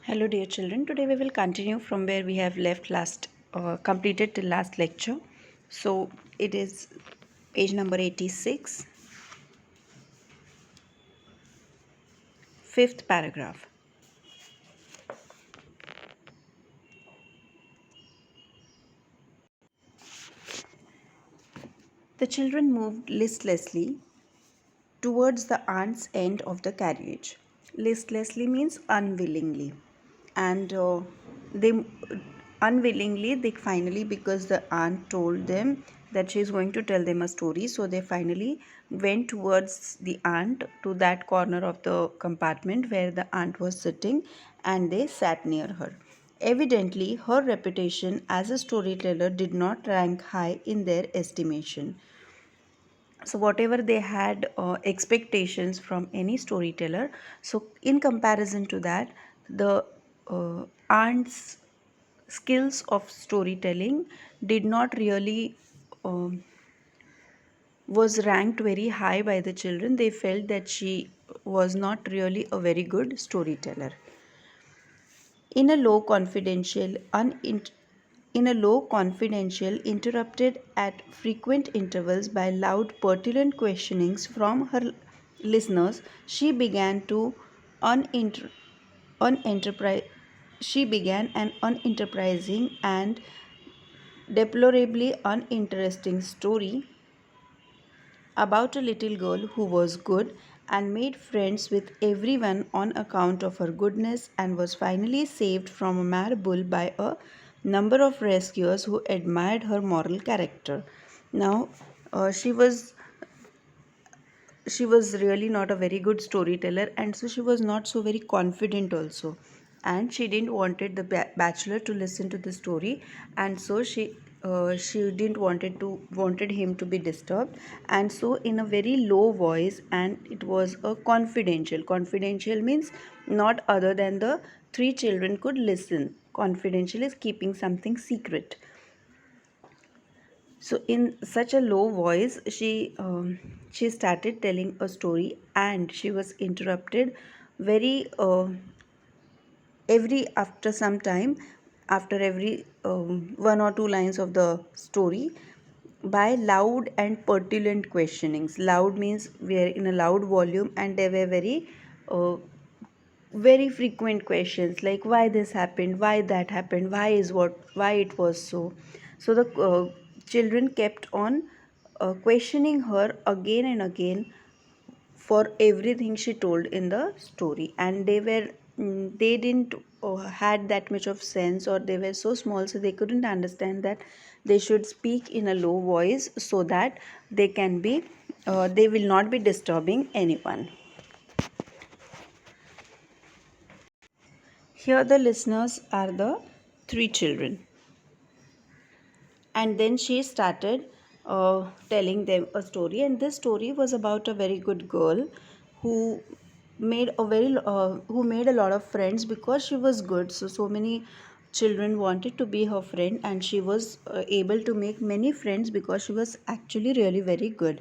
Hello dear children, today we will continue from where we have left completed the last lecture. So it is page number 86, fifth paragraph. The children moved listlessly towards the aunt's end of the carriage. Listlessly means unwillingly, and they unwillingly they finally, because the aunt told them that she is going to tell them a story, so they finally went towards the aunt to that corner of the compartment where the aunt was sitting, and they sat near her. Evidently, her reputation as a storyteller did not rank high in their estimation. So whatever they had expectations from any storyteller, so in comparison to that, the aunt's skills of storytelling did not really was ranked very high by the children. They felt that she was not really a very good storyteller. In a low confidential interrupted at frequent intervals by loud pertinent questionings from her listeners, she began to uninter- unenterprise she began an unenterprising and deplorably uninteresting story about a little girl who was good and made friends with everyone on account of her goodness, and was finally saved from a mad bull by a number of rescuers who admired her moral character. Now, she was really not a very good storyteller, and so she was not so very confident also, and she didn't wanted the bachelor to listen to the story, and so she didn't wanted him to be disturbed, and so in a very low voice, and it was a confidential means not other than the three children could listen. Confidential is keeping something secret. So in such a low voice, she started telling a story, and she was interrupted very every after some time, after every one or two lines of the story, by loud and petulant questionings. Loud means we are in a loud volume, and they were uh, very frequent questions like why this happened, why that happened, why it was so. So the children kept on questioning her again and again for everything she told in the story, and they didn't had that much of sense, or they were so small, so they couldn't understand that they should speak in a low voice so that they will not be disturbing anyone. Here the listeners are the three children. And then she started telling them a story, and this story was about a very good girl who who made a lot of friends because she was good. So many children wanted to be her friend, and she was able to make many friends because she was actually really very good.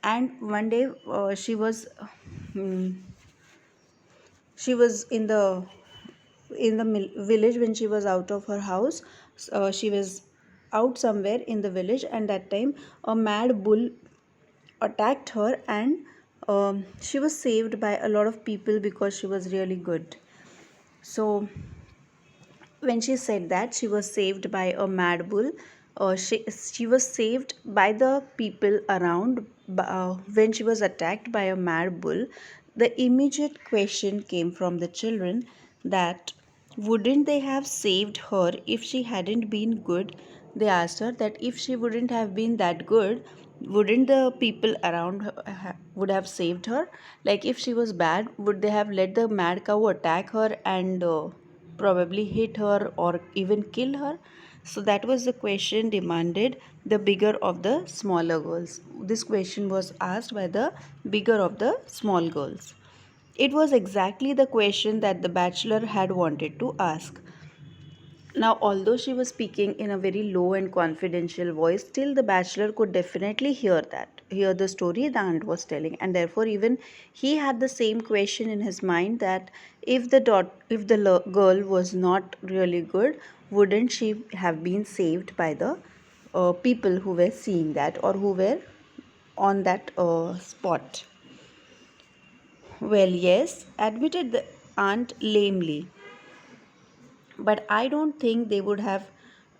And one day she was in the village when she was out of her house. She was out somewhere in the village, and that time a mad bull attacked her, and she was saved by a lot of people because she was really good. So when she said that she was saved by a mad bull, she was saved by the people around. When she was attacked by a mad bull, the immediate question came from the children that wouldn't they have saved her if she hadn't been good. They asked her that if she wouldn't have been that good, wouldn't the people around her would have saved her? Like if she was bad, would they have let the mad cow attack her and probably hit her or even kill her? So that was the question demanded the bigger of the smaller girls. This question was asked by the bigger of the small girls. It was exactly the question that the bachelor had wanted to ask. Now, although she was speaking in a very low and confidential voice, still the bachelor could definitely hear the story the aunt was telling, and therefore even he had the same question in his mind that if the girl was not really good, wouldn't she have been saved by the people who were seeing that or who were on that spot? Well, yes, admitted the aunt lamely. But I don't think they would have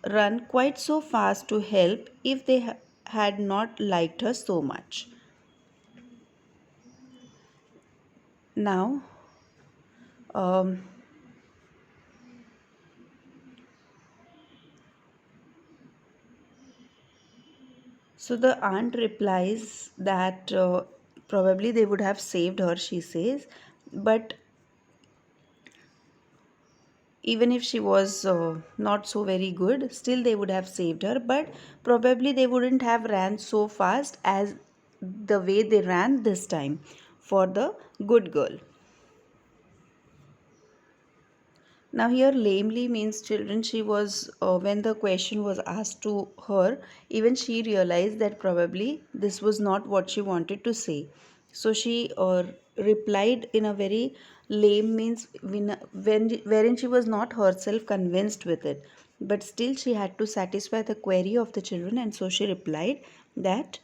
run quite so fast to help if they had not liked her so much. Now, um, so the aunt replies that probably they would have saved her, she says, but even if she was not so very good, still they would have saved her, but probably they wouldn't have ran so fast as the way they ran this time for the good girl. Now, here lamely means children. She was, when the question was asked to her, even she realized that probably this was not what she wanted to say. So she replied in a very lame means wherein she was not herself convinced with it. But still, she had to satisfy the query of the children, and so she replied that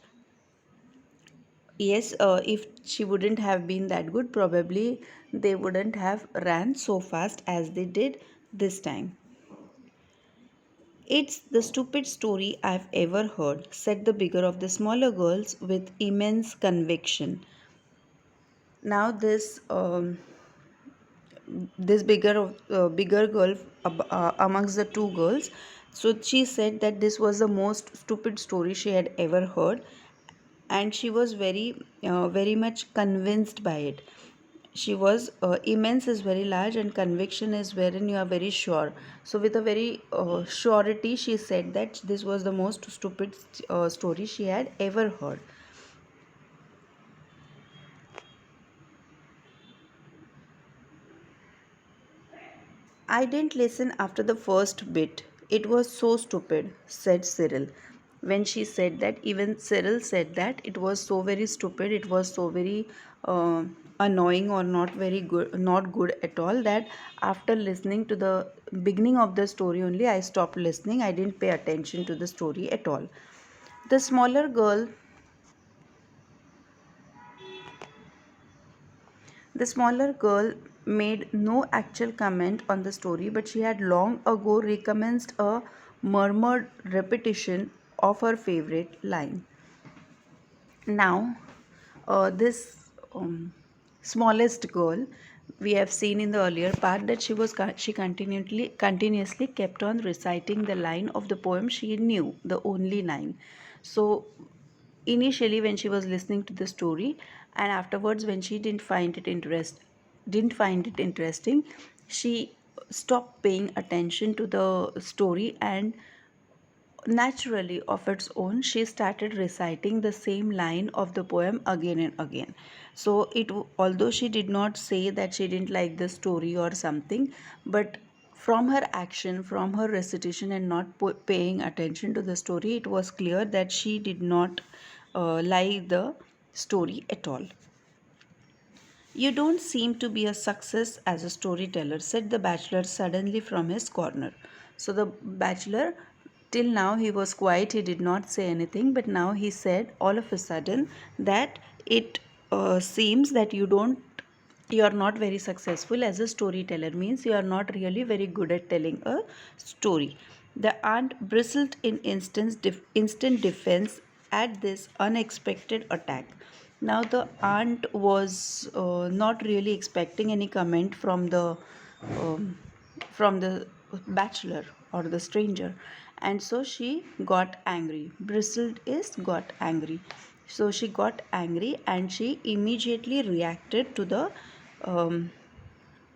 yes, if she wouldn't have been that good, probably they wouldn't have ran so fast as they did this time. It's the stupid story I've ever heard, said the bigger of the smaller girls with immense conviction. Now, this bigger girl amongst the two girls, so she said that this was the most stupid story she had ever heard, and she was very much convinced by it. She was immense is very large and conviction is wherein you are very sure. So with a very surety she said that this was the most stupid story she had ever heard. I didn't listen after the first bit. It was so stupid, said Cyril. When she said that, even Cyril said that it was so very stupid, it was so very annoying or not very good, not good at all, that after listening to the beginning of the story only, I stopped listening. I didn't pay attention to the story at all. The smaller girl The smaller girl made no actual comment on the story, but she had long ago recommenced a murmured repetition of her favorite line. Now, this smallest girl, we have seen in the earlier part that she continuously kept on reciting the line of the poem she knew, the only line. So initially when she was listening to the story, and afterwards when she didn't find it interesting, she stopped paying attention to the story, and naturally of its own she started reciting the same line of the poem again and again. So although she did not say that she didn't like the story or something, but from her action, from her recitation and not paying attention to the story, it was clear that she did not like the story at all. You don't seem to be a success as a storyteller, said the bachelor suddenly from his corner. So the bachelor, till now he was quiet, he did not say anything, but now he said all of a sudden that it seems that you are not very successful as a storyteller, means you are not really very good at telling a story. The aunt bristled in instant defense at this unexpected attack. Now the aunt was not really expecting any comment um, from the bachelor or the stranger, and so she got angry. Bristled is got angry. So she got angry and she immediately reacted um,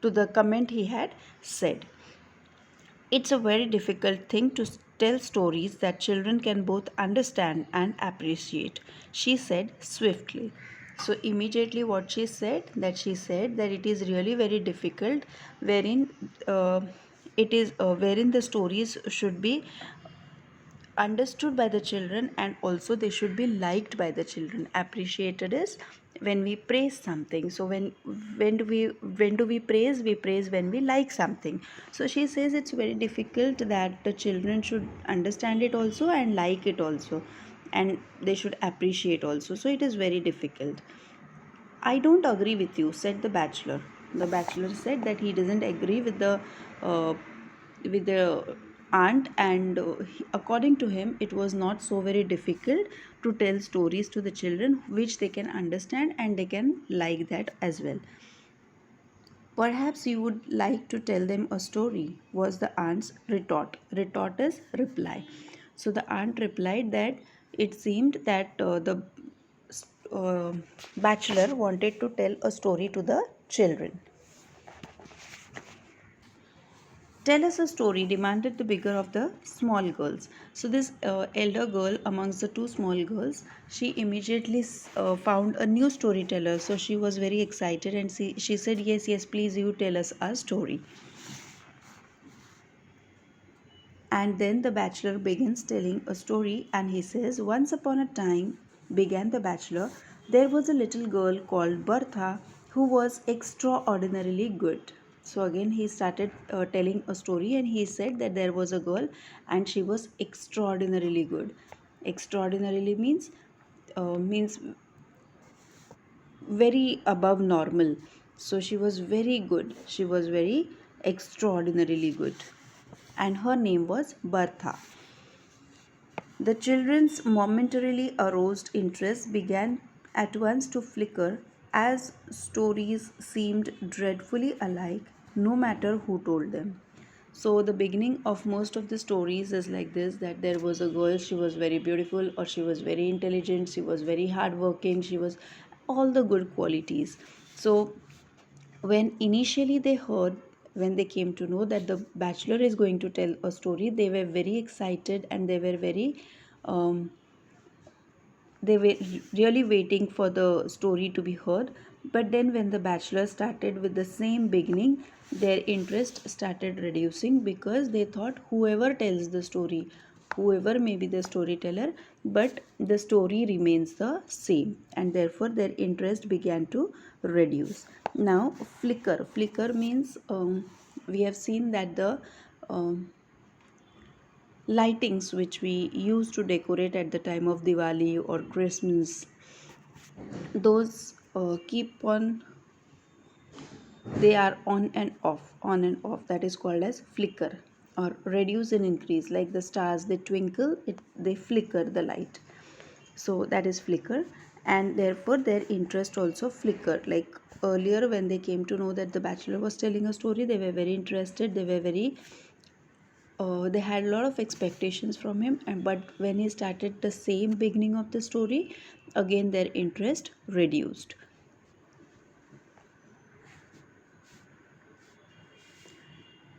to the comment he had said. It's a very difficult thing to tell stories that children can both understand and appreciate, she said swiftly. So, immediately, what she said that it is really very difficult, wherein it is wherein the stories should be understood by the children, and also they should be liked by the children. Appreciated is when we praise something. So when do we praise? We praise when we like something. So she says it's very difficult that the children should understand it also and like it also, and they should appreciate also. So it is very difficult. I don't agree with you, said the bachelor. The bachelor said that he doesn't agree uh, with the aunt, and according to him, it was not so very difficult to tell stories to the children, which they can understand and they can like that as well. Perhaps you would like to tell them a story, was the aunt's retort. Retort is reply. So the aunt replied that it seemed that the uh, bachelor wanted to tell a story to the children. Tell us a story, demanded the bigger of the small girls. So, this elder girl amongst the two small girls, she immediately found a new storyteller. So, she was very excited and she said, yes, yes, please, you tell us a story. And then the bachelor begins telling a story, and he says, once upon a time, began the bachelor, there was a little girl called Bertha who was extraordinarily good. So again, he started telling a story, and he said that there was a girl and she was extraordinarily good. Extraordinarily means very above normal. So she was very good. She was very extraordinarily good. And her name was Bertha. The children's momentarily aroused interest began at once to flicker as stories seemed dreadfully alike, no matter who told them. So, the beginning of most of the stories is like this, that there was a girl, she was very beautiful, or she was very intelligent, she was very hardworking, she was all the good qualities. So, when they came to know that the bachelor is going to tell a story, they were very excited, and um, they were really waiting for the story to be heard. But then when the bachelor started with the same beginning, their interest started reducing, because they thought whoever tells the story, whoever may be the storyteller, but the story remains the same, and therefore their interest began to reduce. Now, flicker means, we have seen that the um, lightings which we use to decorate at the time of Diwali or Christmas, those keep on, they are on and off. That is called as flicker, or reduce and increase. Like the stars, they twinkle, they flicker the light. So that is flicker, and therefore their interest also flickered. Like earlier, when they came to know that the bachelor was telling a story, they were very interested. They had a lot of expectations from him, and but when he started the same beginning of the story, again their interest reduced.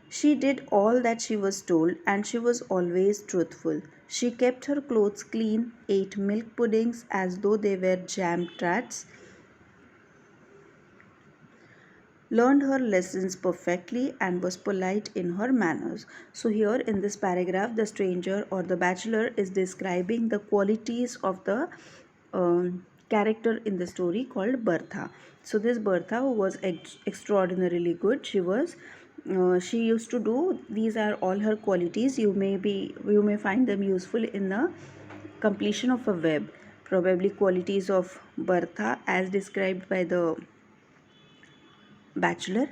She did all that she was told, and she was always truthful. She kept her clothes clean, ate milk puddings as though they were jam tarts, learned her lessons perfectly, and was polite in her manners. So, here in this paragraph, the stranger or the bachelor is describing the qualities of the character in the story called Bertha. So, this Bertha, who was extraordinarily good, she used to do, these are all her qualities. You may find them useful in the completion of a web. Probably qualities of Bertha as described by the bachelor.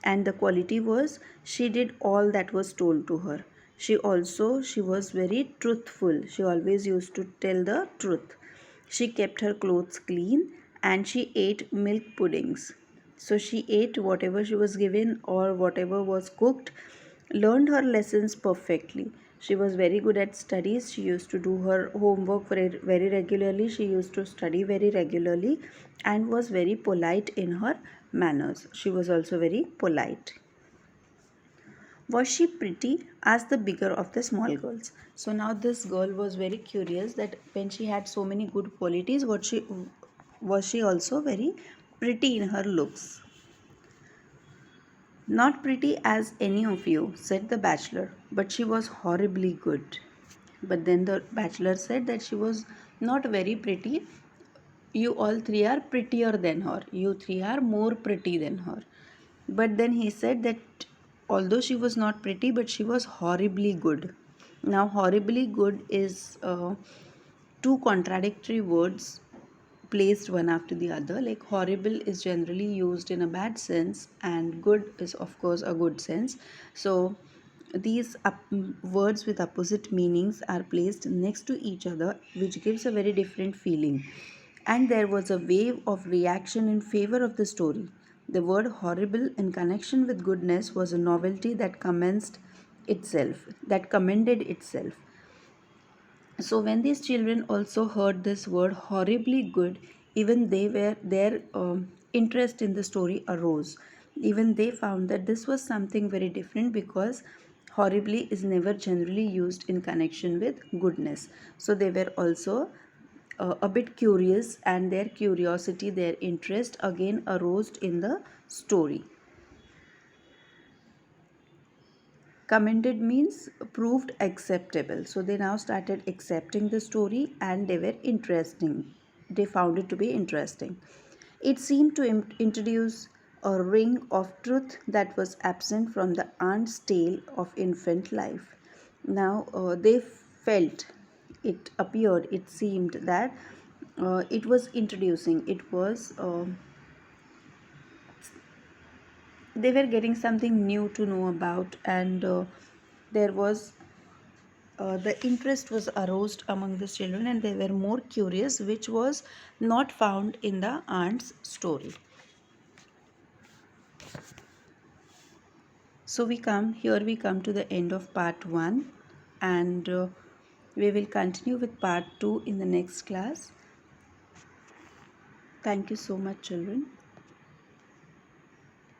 And the quality was, she did all that was told to her. She was very truthful. She always used to tell the truth. She kept her clothes clean, and she ate milk puddings. So she ate whatever she was given or whatever was cooked, learned her lessons perfectly. She was very good at studies. She used to do her homework very regularly. She used to study very regularly, and was very polite in her manners. She was also very polite. Was she pretty? Asked the bigger of the small girls. So now this girl was very curious that when she had so many good qualities, was she also very pretty in her looks? Not pretty as any of you, said the bachelor, but she was horribly good. But then the bachelor said that she was not very pretty. You all three are prettier than her. You three are more pretty than her. But then he said that although she was not pretty, but she was horribly good. Now, horribly good is two contradictory words placed one after the other. Like horrible is generally used in a bad sense, and good is, of course, a good sense. So, these words with opposite meanings are placed next to each other, which gives a very different feeling. And there was a wave of reaction in favor of the story. The word horrible in connection with goodness was a novelty that commended itself. So when these children also heard this word horribly good, even they were their interest in the story arose. Even they found that this was something very different, because horribly is never generally used in connection with goodness. So they were also a bit curious, and their curiosity, their interest again arose in the story. Commended means proved acceptable. So they now started accepting the story, and they were interesting. They found it to be interesting. It seemed to introduce a ring of truth that was absent from the aunt's tale of infant life. Now they felt, it appeared, it seemed that it was introducing, it was they were getting something new to know about, and there was the interest was aroused among the children, and they were more curious, which was not found in the aunt's story. So we come to the end of part 1, and we will continue with part 2 in the next class. Thank you so much, children.